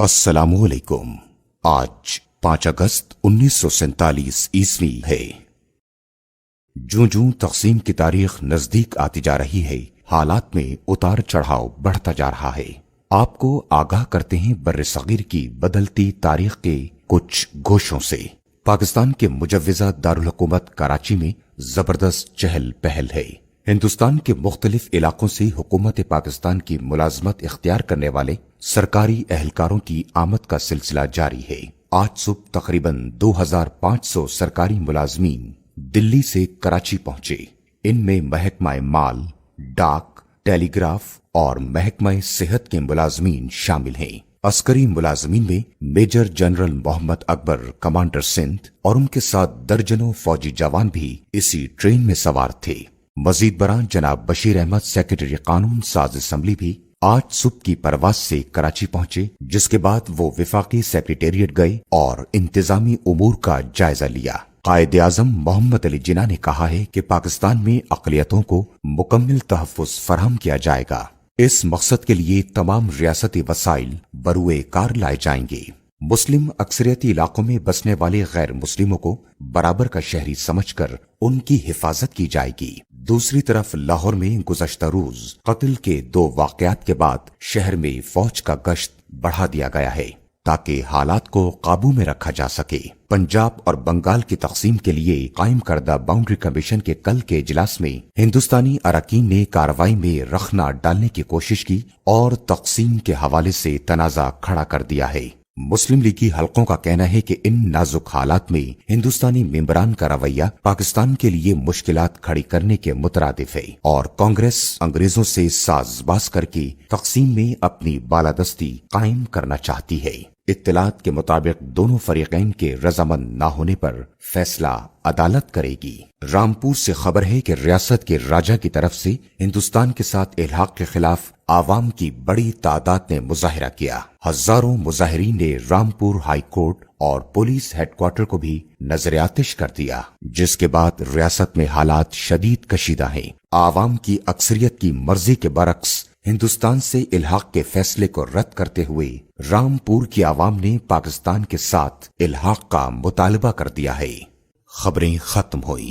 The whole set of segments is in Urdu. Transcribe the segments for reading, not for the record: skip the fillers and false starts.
السلام علیکم۔ آج 5 اگست 1947 عیسوی ہے۔ جوں جوں تقسیم کی تاریخ نزدیک آتی جا رہی ہے، حالات میں اتار چڑھاؤ بڑھتا جا رہا ہے۔ آپ کو آگاہ کرتے ہیں بر صغیر کی بدلتی تاریخ کے کچھ گوشوں سے۔ پاکستان کے مجوزہ دارالحکومت کراچی میں زبردست چہل پہل ہے۔ ہندوستان کے مختلف علاقوں سے حکومت پاکستان کی ملازمت اختیار کرنے والے سرکاری اہلکاروں کی آمد کا سلسلہ جاری ہے۔ آج صبح تقریباً 2500 سرکاری ملازمین دلی سے کراچی پہنچے۔ ان میں محکمہ مال، ڈاک، ٹیلی گراف اور محکمہ صحت کے ملازمین شامل ہیں۔ عسکری ملازمین میں میجر جنرل محمد اکبر کمانڈر سندھ اور ان کے ساتھ درجنوں فوجی جوان بھی اسی ٹرین میں سوار تھے۔ مزید برآں جناب بشیر احمد سیکرٹری قانون ساز اسمبلی بھی آج صبح کی پرواز سے کراچی پہنچے، جس کے بعد وہ وفاقی سیکریٹریٹ گئے اور انتظامی امور کا جائزہ لیا۔ قائد اعظم محمد علی جناح نے کہا ہے کہ پاکستان میں اقلیتوں کو مکمل تحفظ فراہم کیا جائے گا۔ اس مقصد کے لیے تمام ریاستی وسائل بروئے کار لائے جائیں گے۔ مسلم اکثریتی علاقوں میں بسنے والے غیر مسلموں کو برابر کا شہری سمجھ کر ان کی حفاظت کی جائے گی۔ دوسری طرف لاہور میں گزشتہ روز قتل کے 2 واقعات کے بعد شہر میں فوج کا گشت بڑھا دیا گیا ہے تاکہ حالات کو قابو میں رکھا جا سکے۔ پنجاب اور بنگال کی تقسیم کے لیے قائم کردہ باؤنڈری کمیشن کے کل کے اجلاس میں ہندوستانی اراکین نے کارروائی میں رخنہ ڈالنے کی کوشش کی اور تقسیم کے حوالے سے تنازع کھڑا کر دیا ہے۔ مسلم لیگی حلقوں کا کہنا ہے کہ ان نازک حالات میں ہندوستانی ممبران کا رویہ پاکستان کے لیے مشکلات کھڑی کرنے کے مترادف ہے اور کانگریس انگریزوں سے ساز باز کر کے تقسیم میں اپنی بالادستی قائم کرنا چاہتی ہے۔ اطلاعات کے مطابق دونوں فریقین کے رضامند نہ ہونے پر فیصلہ عدالت کرے گی۔ رامپور سے خبر ہے کہ ریاست کے راجہ کی طرف سے ہندوستان کے ساتھ الحاق کے خلاف عوام کی بڑی تعداد نے مظاہرہ کیا۔ ہزاروں مظاہرین نے رامپور ہائی کورٹ اور پولیس ہیڈ کوارٹر کو بھی نظر آتش کر دیا، جس کے بعد ریاست میں حالات شدید کشیدہ ہیں۔ عوام کی اکثریت کی مرضی کے برعکس ہندوستان سے الحاق کے فیصلے کو رد کرتے ہوئے رامپور کی عوام نے پاکستان کے ساتھ الحاق کا مطالبہ کر دیا ہے۔ خبریں ختم ہوئی۔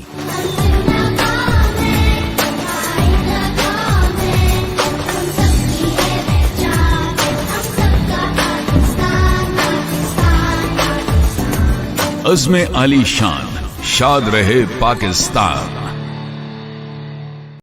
عزم عالی شان، شاد رہے پاکستان۔